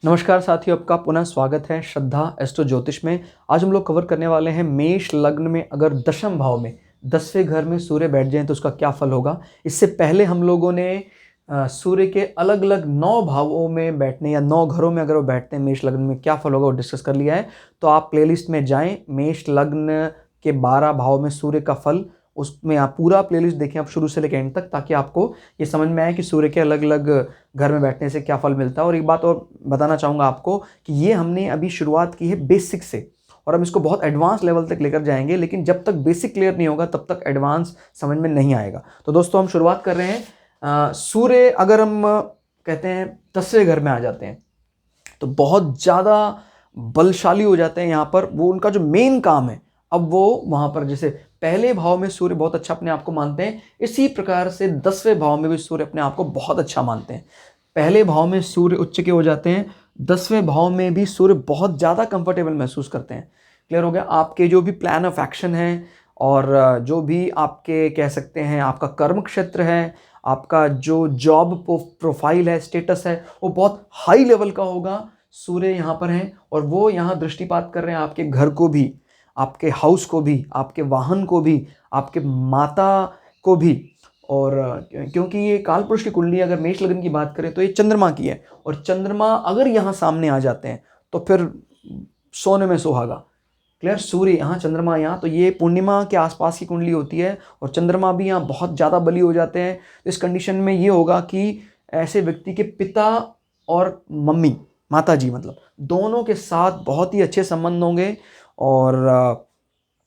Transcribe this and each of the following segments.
नमस्कार साथियों, आपका पुनः स्वागत है श्रद्धा एस्ट्रो ज्योतिष में। आज हम लोग कवर करने वाले हैं मेष लग्न में अगर दशम भाव में 10वें घर में सूर्य बैठ जाएं तो उसका क्या फल होगा। इससे पहले हम लोगों ने सूर्य के अलग अलग 9 भावों में बैठने या 9 घरों में अगर वो बैठते हैं मेष लग्न में क्या फल होगा वो डिस्कस कर लिया है। तो आप प्लेलिस्ट में जाएं, मेष लग्न के 12 भाव में सूर्य का फल, उसमें आप पूरा प्लेलिस्ट देखें आप शुरू से लेकर एंड तक, ताकि आपको ये समझ में आए कि सूर्य के अलग अलग घर में बैठने से क्या फल मिलता है। और एक बात और बताना चाहूँगा आपको कि ये हमने अभी शुरुआत की है बेसिक से, और हम इसको बहुत एडवांस लेवल तक लेकर जाएंगे, लेकिन जब तक बेसिक क्लियर नहीं होगा तब तक एडवांस समझ में नहीं आएगा। तो दोस्तों हम शुरुआत कर रहे हैं। सूर्य अगर हम कहते हैं 10वें घर में आ जाते हैं तो बहुत ज़्यादा बलशाली हो जाते हैं। यहाँ पर वो उनका जो मेन काम है, अब वो वहाँ पर जैसे पहले भाव में सूर्य बहुत अच्छा अपने आप को मानते हैं, इसी प्रकार से 10वें भाव में भी सूर्य अपने आप को बहुत अच्छा मानते हैं। पहले भाव में सूर्य उच्च के हो जाते हैं, 10वें भाव में भी सूर्य बहुत ज़्यादा कंफर्टेबल महसूस करते हैं। क्लियर हो गया। आपके जो भी प्लान ऑफ एक्शन है और जो भी आपके कह सकते हैं आपका कर्म क्षेत्र है, आपका जो जॉब प्रोफाइल है, स्टेटस है, वो बहुत हाई लेवल का होगा। सूर्य यहाँ पर हैं और वो यहाँ दृष्टिपात कर रहे हैं आपके घर को भी, आपके हाउस को भी, आपके वाहन को भी, आपके माता को भी। और क्योंकि ये कालपुरुष की कुंडली अगर मेष लग्न की बात करें तो ये चंद्रमा की है, और चंद्रमा अगर यहाँ सामने आ जाते हैं तो फिर सोने में सुहागा। क्लियर। सूर्य यहाँ, चंद्रमा यहाँ, तो ये पूर्णिमा के आसपास की कुंडली होती है और चंद्रमा भी यहाँ बहुत ज़्यादा बली हो जाते हैं। इस कंडीशन में ये होगा कि ऐसे व्यक्ति के पिता और मम्मी, माता जी मतलब, दोनों के साथ बहुत ही अच्छे संबंध होंगे। और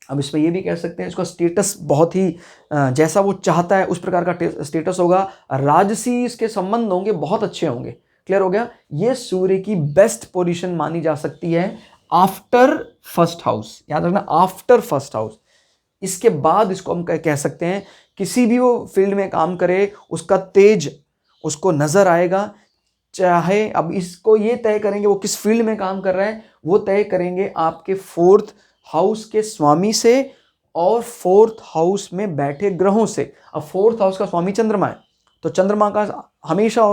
अब इसमें ये भी कह सकते हैं इसका स्टेटस बहुत ही जैसा वो चाहता है उस प्रकार का स्टेटस होगा। राजसी इसके संबंध होंगे, बहुत अच्छे होंगे। क्लियर हो गया। ये सूर्य की बेस्ट पोजीशन मानी जा सकती है आफ्टर फर्स्ट हाउस। याद रखना, आफ्टर फर्स्ट हाउस। इसके बाद इसको हम कह सकते हैं किसी भी वो फील्ड में काम करे उसका तेज उसको नजर आएगा। चाहे अब इसको ये तय करेंगे वो किस फील्ड में काम कर रहा है, वो तय करेंगे आपके 4th हाउस के स्वामी से और 4th हाउस में बैठे ग्रहों से। अब 4th हाउस का स्वामी चंद्रमा है, तो चंद्रमा का हमेशा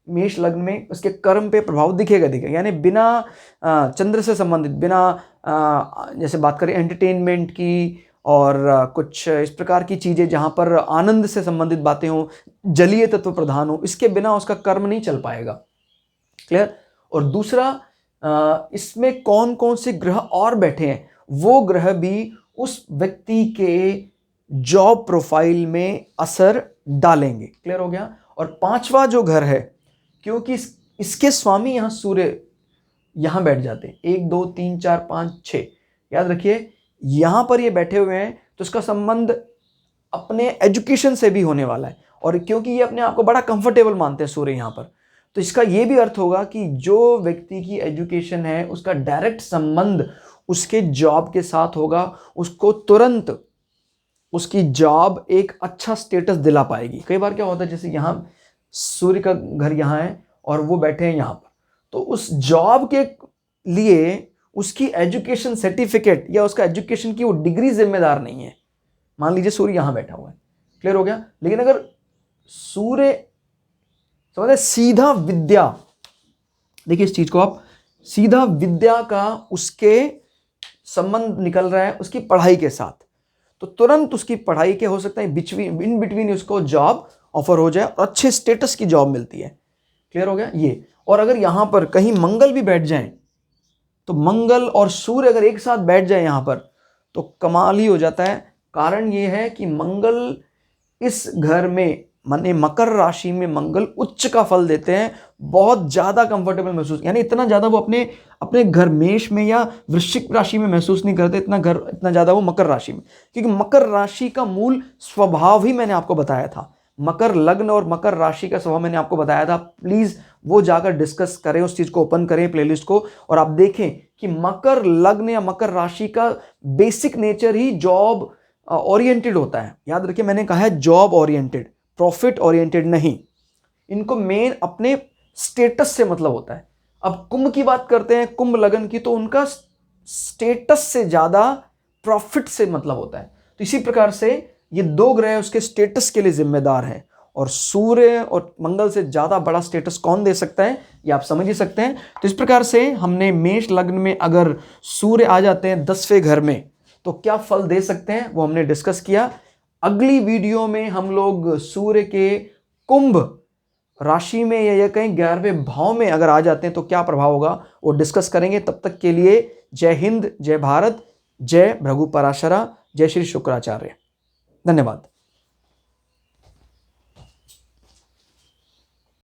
मेष लग्न में उसके कर्म पे प्रभाव दिखेगा। यानी बिना चंद्र से संबंधित, बिना जैसे बात करें एंटरटेनमेंट की और कुछ इस प्रकार की चीज़ें जहाँ पर आनंद से संबंधित बातें हों, जलीय तत्व प्रधान हो, इसके बिना उसका कर्म नहीं चल पाएगा। क्लियर। और दूसरा, इसमें कौन कौन से ग्रह और बैठे हैं, वो ग्रह भी उस व्यक्ति के जॉब प्रोफाइल में असर डालेंगे। क्लियर हो गया। और 5वां जो घर है, क्योंकि इसके स्वामी यहाँ सूर्य यहाँ बैठ जाते हैं, 1 2 3 4 5 6, याद रखिए यहाँ पर ये बैठे हुए हैं, तो इसका संबंध अपने एजुकेशन से भी होने वाला है। और क्योंकि ये अपने आप को बड़ा कंफर्टेबल मानते हैं सूर्य यहाँ पर, तो इसका ये भी अर्थ होगा कि जो व्यक्ति की एजुकेशन है उसका डायरेक्ट संबंध उसके जॉब के साथ होगा। उसको तुरंत उसकी जॉब एक अच्छा स्टेटस दिला पाएगी। कई बार क्या होता है, जैसे यहाँ सूर्य का घर यहाँ है और वो बैठे हैं यहाँ पर, तो उस जॉब के लिए उसकी एजुकेशन सर्टिफिकेट या उसका एजुकेशन की वो डिग्री जिम्मेदार नहीं है। मान लीजिए सूर्य यहाँ बैठा हुआ है, क्लियर हो गया। लेकिन अगर सूर्य समझे सीधा विद्या, देखिए इस चीज को आप, सीधा विद्या का उसके संबंध निकल रहा है उसकी पढ़ाई के साथ, तो तुरंत उसकी पढ़ाई के हो सकता है इन बिटवीन उसको जॉब ऑफर हो जाए और अच्छे स्टेटस की जॉब मिलती है। क्लियर हो गया ये। और अगर यहां पर कहीं मंगल भी बैठ जाए, तो मंगल और सूर्य अगर एक साथ बैठ जाए यहां पर, तो कमाल ही हो जाता है। कारण ये है कि मंगल इस घर में, माने मकर राशि में मंगल उच्च का फल देते हैं, बहुत ज्यादा कंफर्टेबल महसूस, यानी इतना ज्यादा वो अपने घर मेष में या वृश्चिक राशि में महसूस नहीं करते, इतना ज्यादा वो मकर राशि में। क्योंकि मकर राशि का मूल स्वभाव ही मैंने आपको बताया था, मकर लग्न और मकर राशि का स्वभाव मैंने आपको बताया था। प्लीज वो जाकर डिस्कस करें, उस चीज को ओपन करें प्लेलिस्ट को, और आप देखें कि मकर लग्न या मकर राशि का बेसिक नेचर ही जॉब ओरिएंटेड होता है। याद रखिए मैंने कहा है जॉब ओरिएंटेड, प्रॉफिट ओरिएंटेड नहीं। इनको मेन अपने स्टेटस से मतलब होता है। अब कुंभ की बात करते हैं, कुंभ लगन की, तो उनका स्टेटस से ज्यादा प्रॉफिट से मतलब होता है। तो इसी प्रकार से ये 2 ग्रह उसके स्टेटस के लिए जिम्मेदार हैं। और सूर्य और मंगल से ज़्यादा बड़ा स्टेटस कौन दे सकता है, ये आप समझ ही सकते हैं। तो इस प्रकार से हमने मेष लग्न में अगर सूर्य आ जाते हैं 10वें घर में तो क्या फल दे सकते हैं वो हमने डिस्कस किया। अगली वीडियो में हम लोग सूर्य के कुंभ राशि में या कहीं 11वें भाव में अगर आ जाते हैं तो क्या प्रभाव होगा वो डिस्कस करेंगे। तब तक के लिए जय हिंद, जय भारत, जय भृगु पराशरा, जय श्री शुक्राचार्य। धन्यवाद।